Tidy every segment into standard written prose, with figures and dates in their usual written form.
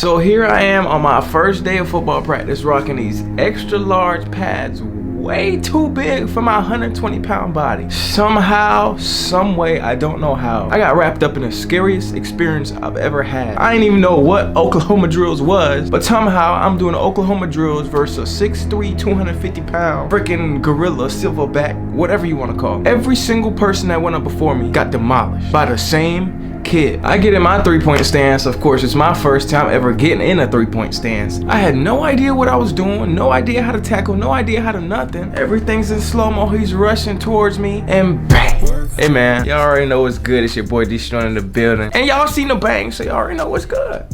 So here I am on my first day of football practice, rocking these extra large pads, way too big for my 120-pound body. Somehow, some way, I don't know how, I got wrapped up in the scariest experience I've ever had. I didn't even know what Oklahoma drills was, but somehow I'm doing Oklahoma drills versus a 6'3", 250-pound freaking gorilla, silverback, whatever you want to call it. Every single person that went up before me got demolished by the same kid. I get in my three-point stance. Of course, it's my first time ever getting in a three-point stance. I had no idea what I was doing, no idea how to tackle, no idea how to nothing. Everything's in slow-mo. He's rushing towards me, and bang. Hey man, y'all already know what's good. It's your boy Deestroying in the building, and y'all seen the bang, so y'all already know what's good.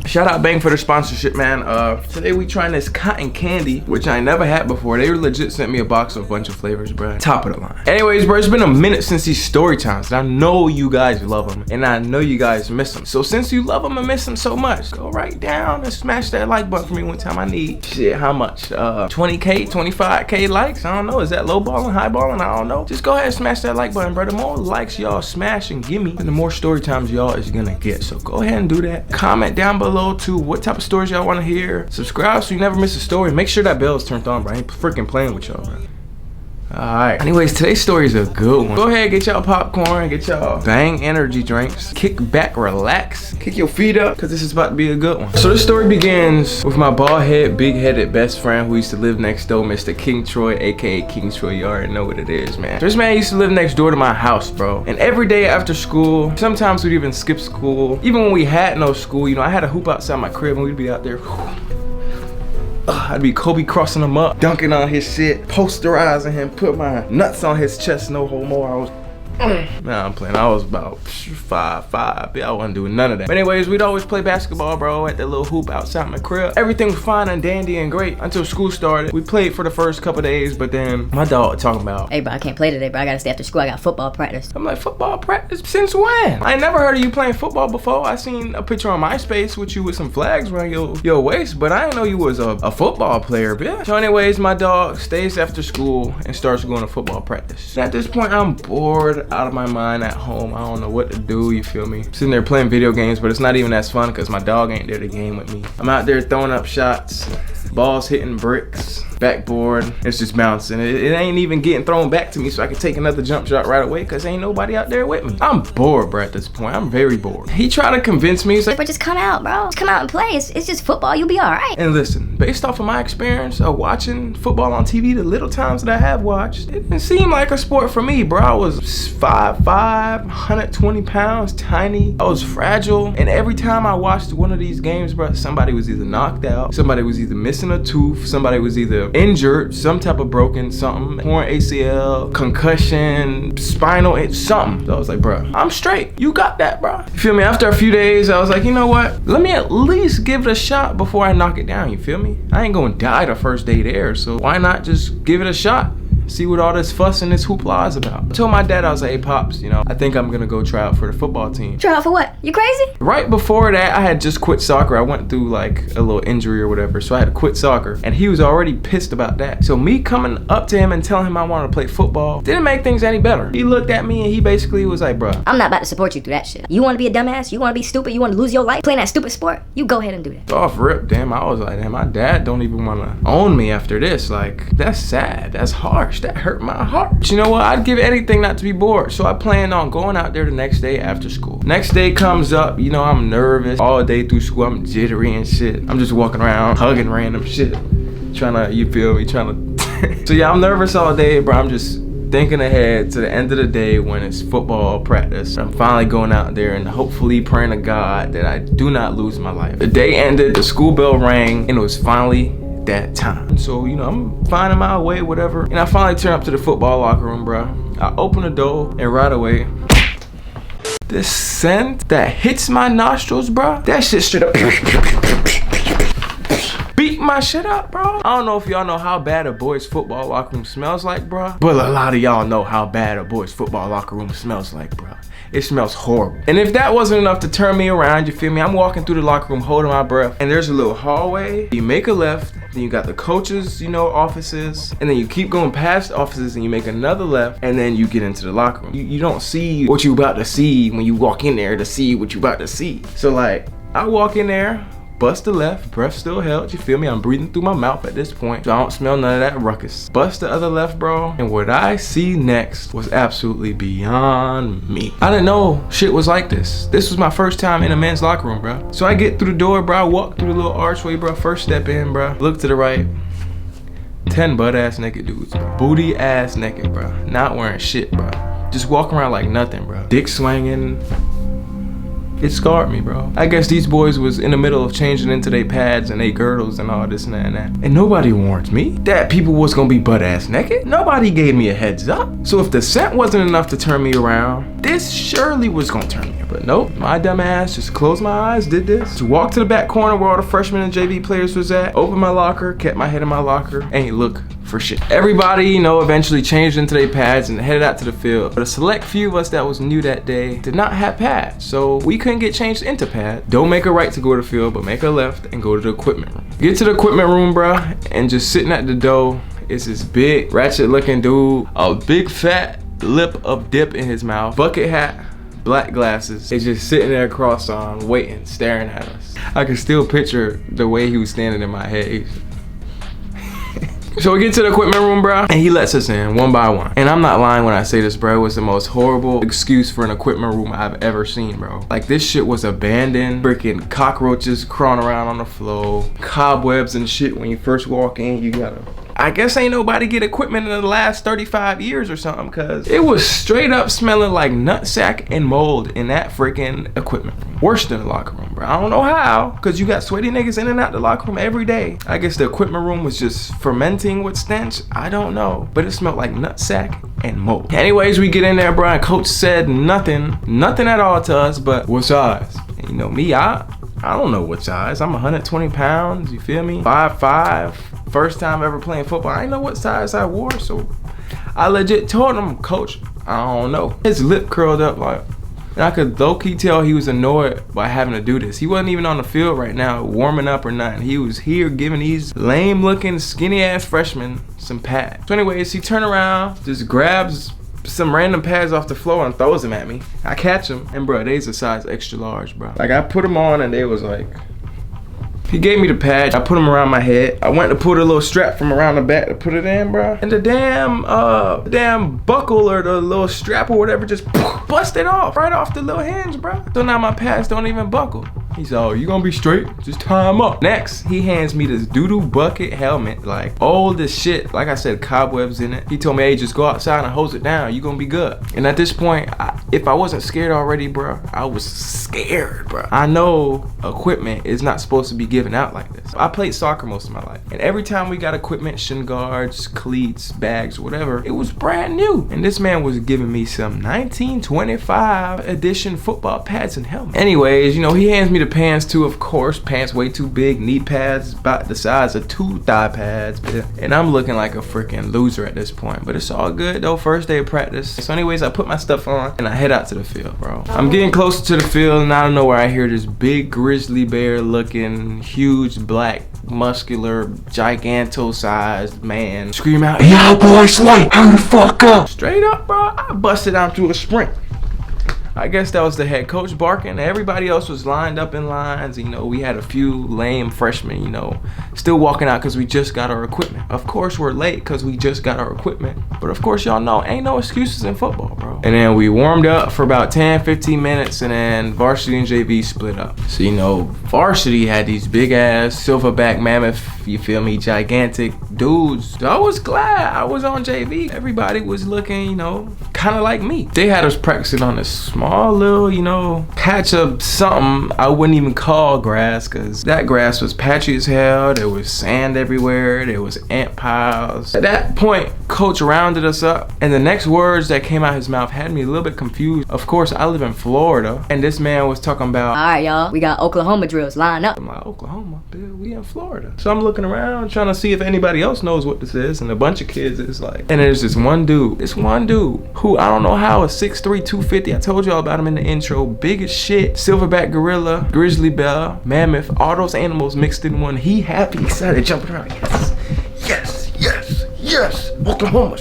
Shout out Bang for the sponsorship, man. Today we trying this cotton candy, which I never had before. They legit sent me a box of a bunch of flavors, bro. Top of the line. Anyways, bro, it's been a minute since these story times, and I know you guys love them, and I know you guys miss them. So since you love them and miss them so much, go right down and smash that like button for me one time. I need, shit, how much? 20K, 25K likes? I don't know. Is that low balling, high balling? I don't know. Just go ahead and smash that like button, bro. The more likes y'all smash and give me, the more story times y'all is gonna get. So go ahead and do that. Comment down below too what type of stories y'all want to hear. Subscribe so you never miss a story. Make sure that bell is turned on, bro. I ain't freaking playing with y'all, bro. Alright, anyways, today's story is a good one. Go ahead, get y'all popcorn, get y'all Bang energy drinks, kick back, relax, kick your feet up, because this is about to be a good one. So this story begins with my bald head, big headed best friend who used to live next door, Mr. King Troy, aka King Troy. You already know what it is, man. This man used to live next door to my house, bro. And every day after school, sometimes we'd even skip school. Even when we had no school, you know, I had a hoop outside my crib and we'd be out there. I'd be Kobe crossing him up, dunking on his shit, posterizing him, put my nuts on his chest, no homo. I was nah, I'm playing. I was about 5'5". Yeah, I wasn't doing none of that. But anyways, we'd always play basketball, bro, at that little hoop outside my crib. Everything was fine and dandy and great until school started. We played for the first couple days, but then my dog talking about, hey, bro, I can't play today, bro. I gotta stay after school. I got football practice. I'm like, football practice? Since when? I ain't never heard of you playing football before. I seen a picture on MySpace with you with some flags around your waist, but I didn't know you was a football player, bitch. So anyways, my dog stays after school and starts going to football practice. And at this point, I'm bored out of my mind at home. I don't know what to do, you feel me? Sitting there playing video games, but it's not even as fun because my dog ain't there to game with me. I'm out there throwing up shots, balls hitting bricks, backboard, it's just bouncing. It ain't even getting thrown back to me so I can take another jump shot right away because ain't nobody out there with me. I'm bored, bro, at this point. I'm very bored. He tried to convince me. He's like, but just come out, bro. Just come out and play. It's just football. You'll be all right. And listen, based off of my experience of watching football on TV, the little times that I have watched, it didn't seem like a sport for me, bro. I was 5'5", 120 pounds, tiny. I was fragile. And every time I watched one of these games, bro, somebody was either knocked out, somebody was either missing a tooth, somebody was either injured, some type of broken something, torn ACL, concussion, spinal, something. So I was like, bro, I'm straight. You got that, bro. You feel me? After a few days, I was like, you know what? Let me at least give it a shot before I knock it down. You feel me? I ain't gonna die the first day there, so why not just give it a shot? See what all this fuss and this hoopla is about. I told my dad, I was like, hey, Pops, you know, I think I'm gonna go try out for the football team. Try out for what? You crazy? Right before that, I had just quit soccer. I went through like a little injury or whatever, so I had to quit soccer. And he was already pissed about that. So me coming up to him and telling him I wanted to play football didn't make things any better. He looked at me and he basically was like, bro, I'm not about to support you through that shit. You wanna be a dumbass? You wanna be stupid? You wanna lose your life playing that stupid sport? You go ahead and do that. Off rip, damn, I was like, damn, my dad don't even wanna own me after this. Like, that's sad, that's harsh, that hurt my heart. But you know what? I'd give anything not to be bored. So I planned on going out there the next day after school. Next day comes up, you know, I'm nervous all day through school. I'm jittery and shit. I'm just walking around hugging random shit. Trying to, you feel me? Trying to. So yeah, I'm nervous all day, bro. I'm just thinking ahead to the end of the day when it's football practice. I'm finally going out there and hopefully praying to God that I do not lose my life. The day ended, the school bell rang, and it was finally that time. So, you know, I'm finding my way, whatever. And I finally turn up to the football locker room, bro. I open the door and right away, this scent that hits my nostrils, bro, that shit straight up beat my shit up, bro. I don't know if y'all know how bad a boys football locker room smells like, bro, but a lot of y'all know how bad a boys football locker room smells like, bro. It smells horrible. And if that wasn't enough to turn me around, you feel me? I'm walking through the locker room holding my breath, and there's a little hallway. You make a left, then you got the coaches, you know, offices, and then you keep going past offices and you make another left, and then you get into the locker room. You don't see what you about to see when you walk in there to see what you about to see. So like, I walk in there, bust the left, breath still held, you feel me? I'm breathing through my mouth at this point, so I don't smell none of that ruckus. Bust the other left, bro, and what I see next was absolutely beyond me. I didn't know shit was like this. This was my first time in a men's locker room, bro. So I get through the door, bro, I walk through the little archway, bro, first step in, bro, look to the right, 10 butt-ass naked dudes, bro. Booty-ass naked, bro. Not wearing shit, bro. Just walking around like nothing, bro. Dick swinging. It scarred me, bro. I guess these boys was in the middle of changing into their pads and their girdles and all this and that and that. And nobody warned me that people was gonna be butt-ass naked. Nobody gave me a heads up. So if the scent wasn't enough to turn me around, this surely was gonna turn me. But nope, my dumb ass just closed my eyes, did this. To walk to the back corner where all the freshmen and JV players was at, opened my locker, kept my head in my locker, ain't look for shit. Everybody, you know, eventually changed into their pads and headed out to the field. But a select few of us that was new that day did not have pads, so we couldn't get changed into pads. Don't make a right to go to the field, but make a left and go to the equipment room. Get to the equipment room, bruh, and just sitting at the door is this big, ratchet looking dude, a big fat lip of dip in his mouth, bucket hat, black glasses. He's just sitting there cross-armed, waiting, staring at us. I can still picture the way he was standing in my head. So we get to the equipment room, bro, and he lets us in one by one. And I'm not lying when I say this, bro. It was the most horrible excuse for an equipment room I've ever seen, bro. Like, this shit was abandoned. Freaking cockroaches crawling around on the floor. Cobwebs and shit. When you first walk in, you gotta... I guess ain't nobody get equipment in the last 35 years or something, cause it was straight up smelling like nutsack and mold in that freaking equipment room. Worse than the locker room, bro. I don't know how, cause you got sweaty niggas in and out the locker room every day. I guess the equipment room was just fermenting with stench. I don't know, but it smelled like nutsack and mold. Anyways, we get in there, bro, and coach said nothing at all to us, but what size? And you know me, I don't know what size. I'm 120 pounds, you feel me? 5'5". First time ever playing football. I didn't know what size I wore, so I legit told him, Coach, I don't know. His lip curled up like, and I could low-key tell he was annoyed by having to do this. He wasn't even on the field right now, warming up or nothing. He was here giving these lame-looking, skinny-ass freshmen some pads. So anyways, he turned around, just grabs some random pads off the floor and throws them at me. I catch them, and bro, they's a size extra large, bro. Like, I put them on and they was like, he gave me the pad, I put them around my head. I went to put a little strap from around the back to put it in, bro. And the damn buckle or the little strap or whatever just busted off, right off the little hinge, bro. So now my pads don't even buckle. He said, oh, you gonna be straight? Just tie them up. Next, he hands me this doo-doo bucket helmet, like old as shit. Like I said, cobwebs in it. He told me, hey, just go outside and hose it down. You gonna be good. And at this point, if I wasn't scared already, bro, I was scared, bro. I know equipment is not supposed to be given out like this. I played soccer most of my life. And every time we got equipment, shin guards, cleats, bags, whatever, it was brand new. And this man was giving me some 1925 edition football pads and helmet. Anyways, you know, he hands me the pants too, of course. Pants way too big, knee pads about the size of 2 thigh pads. And I'm looking like a freaking loser at this point. But it's all good though, first day of practice. So anyways, I put my stuff on and I head out to the field, bro. I'm getting closer to the field and out of nowhere I hear this big grizzly bear looking, huge, black, muscular, giganto-sized man scream out, yo boy, Slate, hurry the fuck up. Straight up, bro, I busted out to a sprint. I guess that was the head coach barking. Everybody else was lined up in lines. You know, we had a few lame freshmen, you know, still walking out because we just got our equipment. Of course, we're late because we just got our equipment. But of course, y'all know, ain't no excuses in football, bro. And then we warmed up for about 10, 15 minutes, and then varsity and JV split up. So, you know, varsity had these big-ass silverback mammoth, you feel me, gigantic dudes. So I was glad I was on JV. Everybody was looking, you know, kind of like me. They had us practicing on this small little, you know, patch of something I wouldn't even call grass, because that grass was patchy as hell. There was sand everywhere. There was ant piles. At that point, coach rounded us up, and the next words that came out his mouth had me a little bit confused. Of course, I live in Florida, and this man was talking about, all right, y'all, we got Oklahoma drills, line up. I'm like, Oklahoma? Bill, we in Florida. So I'm looking around trying to see if anybody else knows what this is, and a bunch of kids is like, and there's this one dude who I don't know how is 6'3", 250. I told y'all about him in the intro. Big as shit. Silverback gorilla, grizzly bear, mammoth, all those animals mixed in one. He happy. He started jumping around. Yes, yes, yes, yes. Oklahoma.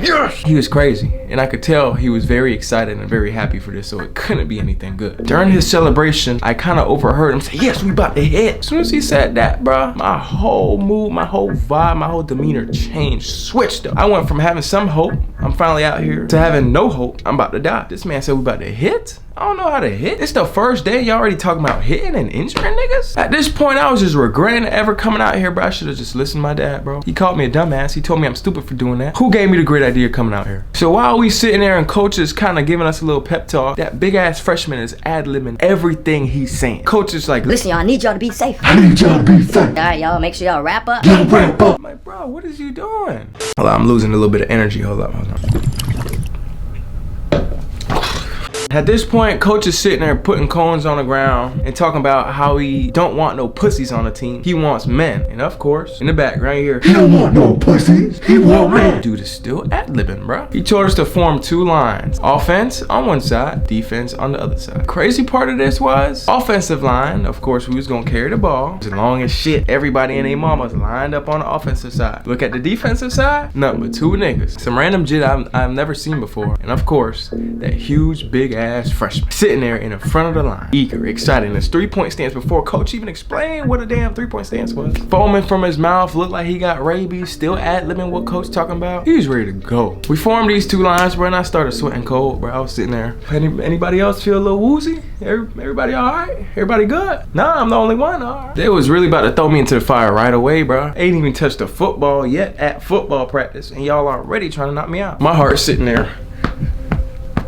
yes! He was crazy, and I could tell he was very excited and very happy for this, so it couldn't be anything good. During his celebration, I kind of overheard him say, yes, we about to hit. As soon as he said that, bro, my whole mood, my whole vibe, my whole demeanor changed, switched up. I went from having some hope, I'm finally out here, to having no hope, I'm about to die. This man said we about to hit? I don't know how to hit. It's the first day, y'all already talking about hitting and injuring niggas? At this point, I was just regretting ever coming out here, bro. I should have just listened to my dad, bro. He called me a dumbass. He told me I'm stupid for doing that. Who gave me the great idea of coming out here? So while we sitting there and coach is kind of giving us a little pep talk, that big ass freshman is ad-libbing everything he's saying. Coach is like, Listen, y'all, I need y'all to be safe. I need y'all to be safe. All right, y'all, make sure y'all wrap up. Y'all wrap up. I'm like, bro, what is you doing? Hold on, I'm losing a little bit of energy. Hold up. At this point, coach is sitting there putting cones on the ground and talking about how he don't want no pussies on the team. He wants men. And of course, in the back right here, He don't want no pussies. He want men. dude is still ad-libbing, bro. He told us to form two lines. Offense on one side, defense on the other side. Crazy part of this was, offensive line, of course, we was gonna carry the ball. As long as shit, everybody and their mamas lined up on the offensive side. Look at the defensive side, nothing but two niggas. Some random jit I've never seen before. And of course, that huge, big ass freshman sitting there in the front of the line, eager, excited in his 3-point stance before coach even explained what a damn 3-point stance was. Foaming from his mouth, looked like he got rabies, still ad-libbing what coach talking about. He was ready to go. We formed these two lines, bro, and I started sweating cold, bro. I was sitting there. Anybody else feel a little woozy? Everybody all right? Everybody good? Nah, I'm the only one. All right. They was really about to throw me into the fire right away, bro. Ain't even touched the football yet at football practice, and y'all already trying to knock me out. My heart's sitting there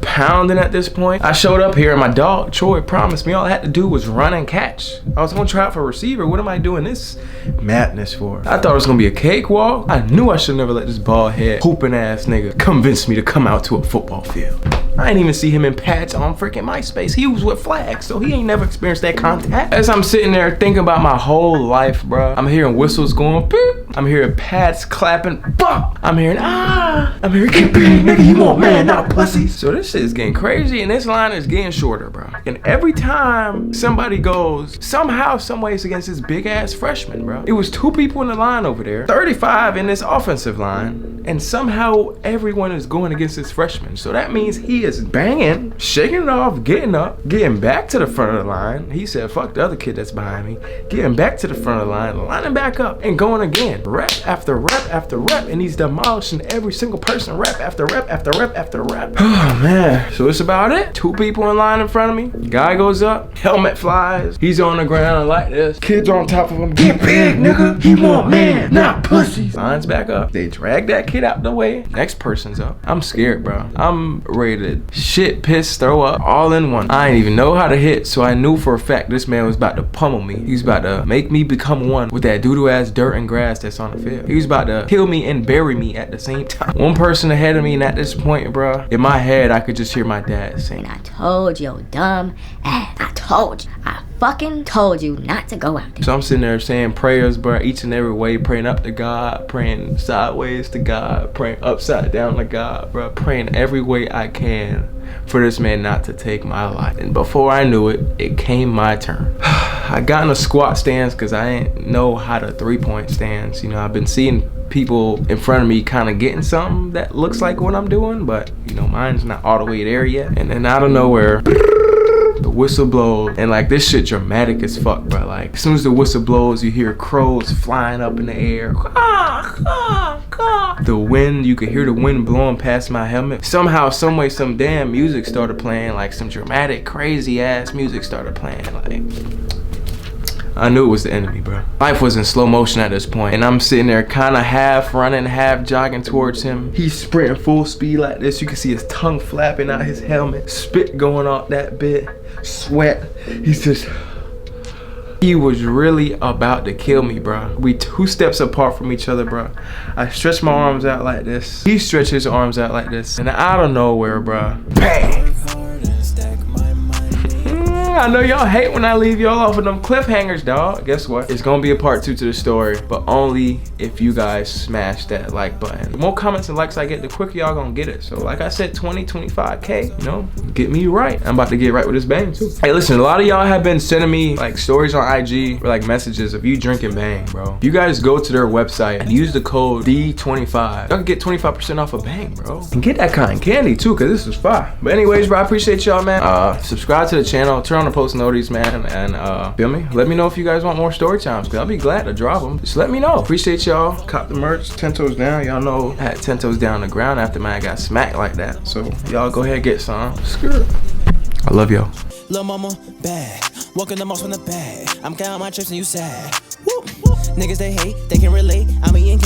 pounding at this point. I showed up here and my dog Troy promised me all I had to do was run and catch. I was gonna try out for receiver. What am I doing this madness for? I thought it was gonna be a cakewalk. I knew I should never let this bald head hooping ass nigga convince me to come out to a football field. I ain't even see him in pads on freaking MySpace. He was with flags, so he ain't never experienced that contact. As I'm sitting there thinking about my whole life, bro, I'm hearing whistles going beep. I'm hearing pads clapping, bop. I'm hearing I'm hearing get big, nigga, you want man, not pussies. So this shit is getting crazy, and this line is getting shorter, bro. And every time somebody goes, somehow, some ways against this big ass freshman, bro. It was 2 people in the line over there, 35 in this offensive line, and somehow everyone is going against this freshman. So that means he is banging, shaking it off, getting up, getting back to the front of the line. He said, fuck the other kid that's behind me. Getting back to the front of the line, lining back up, and going again. Rep after rep after rep, and he's demolishing every single person, rep after rep after rep after rep. Oh man, so it's about it. 2 people in line in front of me. Guy goes up, helmet flies. He's on the ground like this. Kids on top of him. Get big, nigga. He want man, not pussies. Lines back up. They drag that kid out the way. Next person's up. I'm scared, bro. I'm ready to shit, piss, throw up, all in one. I didn't even know how to hit, so I knew for a fact this man was about to pummel me. He was about to make me become one with that doo-doo ass dirt and grass that's on the field. He was about to kill me and bury me at the same time. One person ahead of me, and at this point, bro, in my head, I could just hear my dad saying, And I told you, dumb ass. I told you. I fucking told you not to go out there. So I'm sitting there saying prayers, bro, each and every way, praying up to God, praying sideways to God, praying upside down to God, bro, praying every way I can for this man not to take my life. And before I knew it, it came my turn. I got in a squat stance because I didn't know how to 3-point stance. You know, I've been seeing people in front of me kind of getting something that looks like what I'm doing, but you know, mine's not all the way there yet. And then out of nowhere, the whistle blows, and like this shit dramatic as fuck, bro. Like as soon as the whistle blows, you hear crows flying up in the air. The wind, you could hear the wind blowing past my helmet. Somehow, some way, some damn music started playing, like some dramatic, crazy ass music started playing. Like I knew it was the enemy, bro. Life was in slow motion at this point, and I'm sitting there kind of half running, half jogging towards him. He's sprinting full speed like this. You can see his tongue flapping out his helmet, spit going off that bit, sweat. He was really about to kill me, bro. We 2 steps apart from each other, bro. I stretch my arms out like this. He stretched his arms out like this, and out of nowhere, bro, bang! I know y'all hate when I leave y'all off with them cliffhangers, dog. Guess what? It's gonna be a part 2 to the story, but only if you guys smash that like button. The more comments and likes I get, the quicker y'all gonna get it. So like I said, 20, 25K, you know, get me right. I'm about to get right with this bang too. Hey, listen, a lot of y'all have been sending me like stories on IG or like messages of you drinking bang, bro. You guys go to their website and use the code D25. Y'all can get 25% off a bang, bro. And get that cotton candy too, cause this is fire. But anyways, bro, I appreciate y'all, man. Subscribe to the channel, turn on the post notices, man, and feel me? Let me know if you guys want more story times, cause I'll be glad to drop them. Just let me know. Appreciate y'all. Cop the merch, 10 toes down. Y'all know I had 10 toes down on the ground after man got smacked like that. So y'all go ahead and get some. Screw it. I love y'all. Lil' mama, bad. Walking the most from the bag. I'm counting my chips and you sad. Woo. Niggas they hate, they can relate. I'm eating cake.